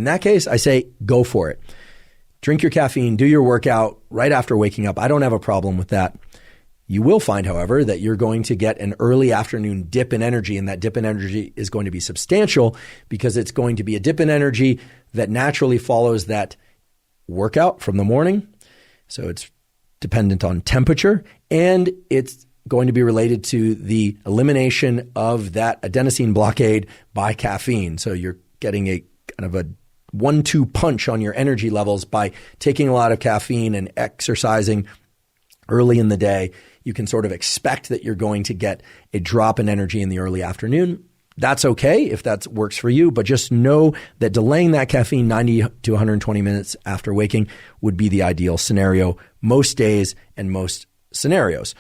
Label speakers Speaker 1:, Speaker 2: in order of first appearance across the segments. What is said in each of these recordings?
Speaker 1: that case, I say go for it. Drink your caffeine, do your workout right after waking up. I don't have a problem with that. You will find, however, that you're going to get an early afternoon dip in energy, and that dip in energy is going to be substantial because it's going to be a dip in energy that naturally follows that workout from the morning. So it's dependent on temperature, and it's going to be related to the elimination of that adenosine blockade by caffeine. So you're getting a kind of a 1-2 punch on your energy levels by taking a lot of caffeine and exercising early in the day. You can sort of expect that you're going to get a drop in energy in the early afternoon. That's okay if that works for you, but just know that delaying that caffeine 90 to 120 minutes after waking would be the ideal scenario most days and most scenarios.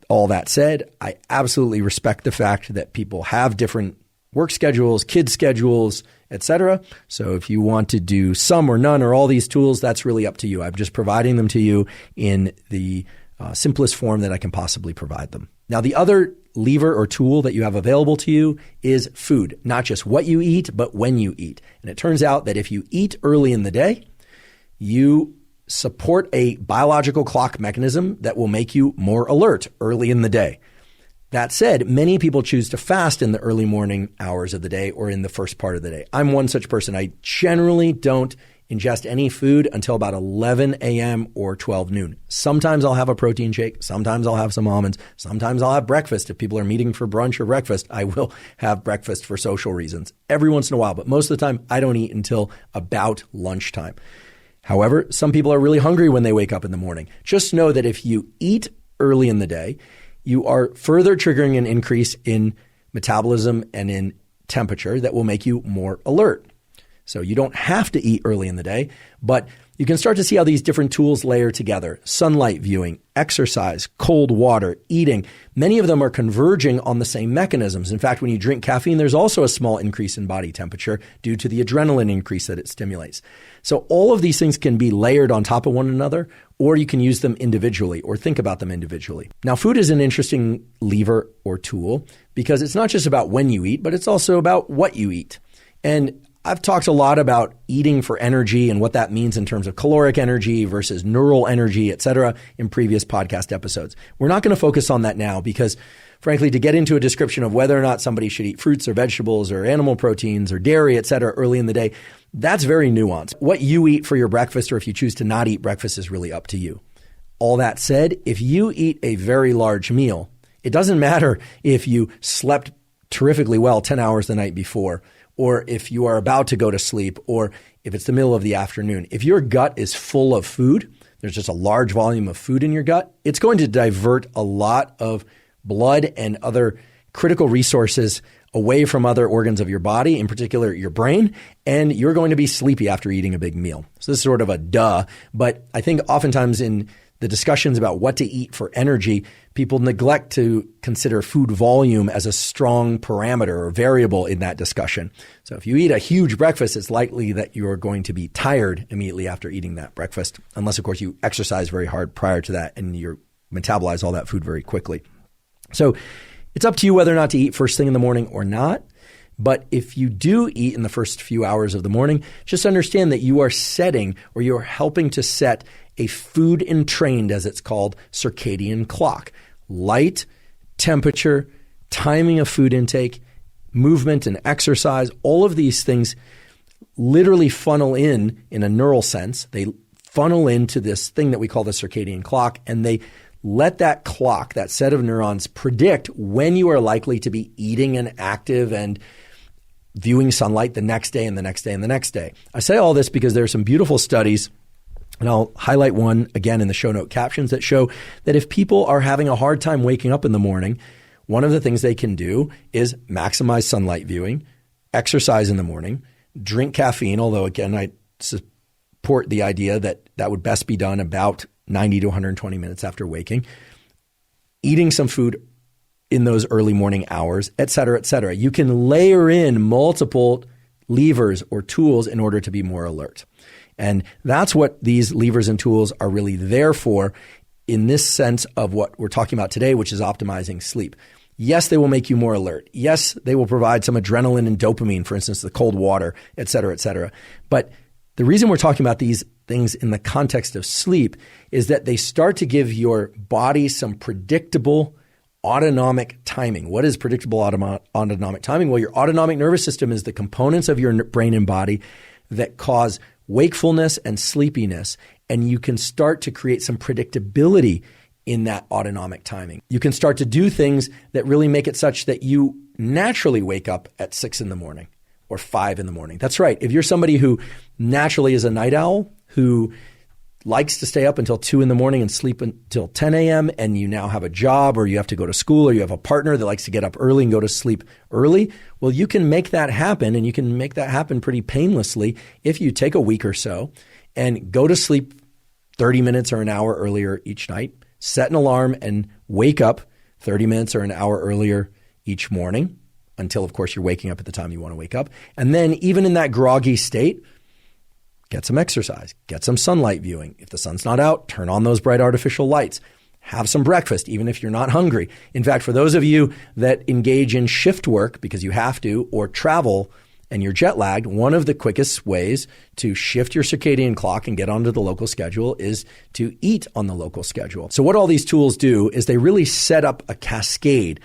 Speaker 1: All that said, I absolutely respect the fact that people have different work schedules, kid schedules, etc. So if you want to do some or none or all these tools, that's really up to you. I'm just providing them to you in the simplest form that I can possibly provide them. Now, the other lever or tool that you have available to you is food, not just what you eat, but when you eat. And it turns out that if you eat early in the day, you support a biological clock mechanism that will make you more alert early in the day. That said, many people choose to fast in the early morning hours of the day or in the first part of the day. I'm one such person. I generally don't ingest any food until about 11 a.m. or 12 noon. Sometimes I'll have a protein shake. Sometimes I'll have some almonds. Sometimes I'll have breakfast. If people are meeting for brunch or breakfast, I will have breakfast for social reasons every once in a while. But most of the time, I don't eat until about lunchtime. However, some people are really hungry when they wake up in the morning. Just know that if you eat early in the day, you are further triggering an increase in metabolism and in temperature that will make you more alert. So you don't have to eat early in the day, but you can start to see how these different tools layer together. Sunlight viewing, exercise, cold water, eating. Many of them are converging on the same mechanisms. In fact, when you drink caffeine, there's also a small increase in body temperature due to the adrenaline increase that it stimulates. So all of these things can be layered on top of one another, or you can use them individually or think about them individually. Now, food is an interesting lever or tool because it's not just about when you eat, but it's also about what you eat. And I've talked a lot about eating for energy and what that means in terms of caloric energy versus neural energy, et cetera, in previous podcast episodes. We're not going to focus on that now because, frankly, to get into a description of whether or not somebody should eat fruits or vegetables or animal proteins or dairy, et cetera, early in the day, that's very nuanced. What you eat for your breakfast or if you choose to not eat breakfast is really up to you. All that said, if you eat a very large meal, it doesn't matter if you slept terrifically well 10 hours the night before, or if you are about to go to sleep, or if it's the middle of the afternoon. If your gut is full of food, there's just a large volume of food in your gut, it's going to divert a lot of blood and other critical resources away from other organs of your body, in particular your brain, and you're going to be sleepy after eating a big meal. So this is sort of a duh, but I think oftentimes in the discussions about what to eat for energy, people neglect to consider food volume as a strong parameter or variable in that discussion. So if you eat a huge breakfast, it's likely that you're going to be tired immediately after eating that breakfast, unless, of course, you exercise very hard prior to that and you metabolize all that food very quickly. So it's up to you whether or not to eat first thing in the morning or not. But if you do eat in the first few hours of the morning, just understand that you are setting or you're helping to set a food entrained, as it's called, circadian clock. Light, temperature, timing of food intake, movement and exercise, all of these things literally funnel in a neural sense. They funnel into this thing that we call the circadian clock, and they let that clock, that set of neurons, predict when you are likely to be eating and active and viewing sunlight the next day and the next day and the next day. I say all this because there are some beautiful studies, and I'll highlight one again in the show note captions, that show that if people are having a hard time waking up in the morning, one of the things they can do is maximize sunlight viewing, exercise in the morning, drink caffeine, although again, I support the idea that that would best be done about 90 to 120 minutes after waking, eating some food in those early morning hours, et cetera, et cetera. You can layer in multiple levers or tools in order to be more alert. And that's what these levers and tools are really there for in this sense of what we're talking about today, which is optimizing sleep. Yes, they will make you more alert. Yes, they will provide some adrenaline and dopamine, for instance, the cold water, et cetera, et cetera. But the reason we're talking about these things in the context of sleep is that they start to give your body some predictable autonomic timing. What is predictable autonomic timing? Well, your autonomic nervous system is the components of your brain and body that cause wakefulness and sleepiness, and you can start to create some predictability in that autonomic timing. You can start to do things that really make it such that you naturally wake up at 6 in the morning or 5 in the morning. That's right. If you're somebody who naturally is a night owl, who likes to stay up until 2 in the morning and sleep until 10 a.m., and you now have a job or you have to go to school or you have a partner that likes to get up early and go to sleep early, well, you can make that happen, and you can make that happen pretty painlessly if you take a week or so and go to sleep 30 minutes or an hour earlier each night, set an alarm, and wake up 30 minutes or an hour earlier each morning until, of course, you're waking up at the time you want to wake up. And then even in that groggy state, get some exercise, get some sunlight viewing. If the sun's not out, turn on those bright artificial lights. Have some breakfast, even if you're not hungry. In fact, for those of you that engage in shift work because you have to, or travel and you're jet lagged, one of the quickest ways to shift your circadian clock and get onto the local schedule is to eat on the local schedule. So what all these tools do is they really set up a cascade.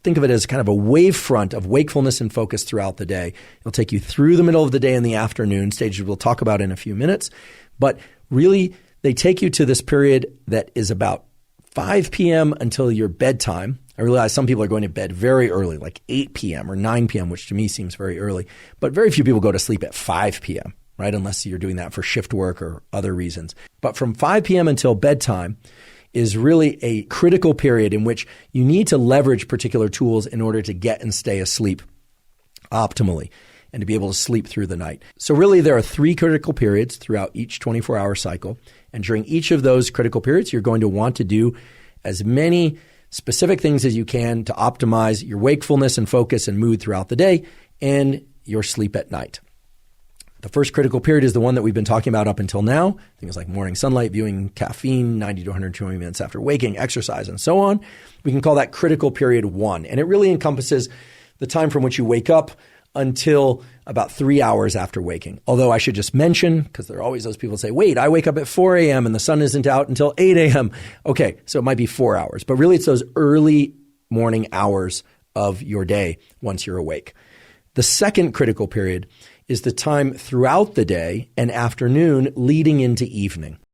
Speaker 1: Think of it as kind of a wavefront of wakefulness and focus throughout the day. It'll take you through the middle of the day and the afternoon, stages we'll talk about in a few minutes. But really, they take you to this period that is about 5 p.m. until your bedtime. I realize some people are going to bed very early, like 8 p.m. or 9 p.m., which to me seems very early. But very few people go to sleep at 5 p.m., right? Unless you're doing that for shift work or other reasons. But from 5 p.m. until bedtime is really a critical period in which you need to leverage particular tools in order to get and stay asleep optimally and to be able to sleep through the night. So really there are 3 critical periods throughout each 24-hour cycle. And during each of those critical periods, you're going to want to do as many specific things as you can to optimize your wakefulness and focus and mood throughout the day and your sleep at night. The first critical period is the one that we've been talking about up until now. Things like morning sunlight, viewing, caffeine, 90 to 120 minutes after waking, exercise, and so on. We can call that critical period 1. And it really encompasses the time from which you wake up until about 3 hours after waking. Although I should just mention, because there are always those people who say, wait, I wake up at 4 a.m. and the sun isn't out until 8 a.m. Okay, so it might be 4 hours. But really it's those early morning hours of your day once you're awake. The second critical period is the time throughout the day and afternoon leading into evening.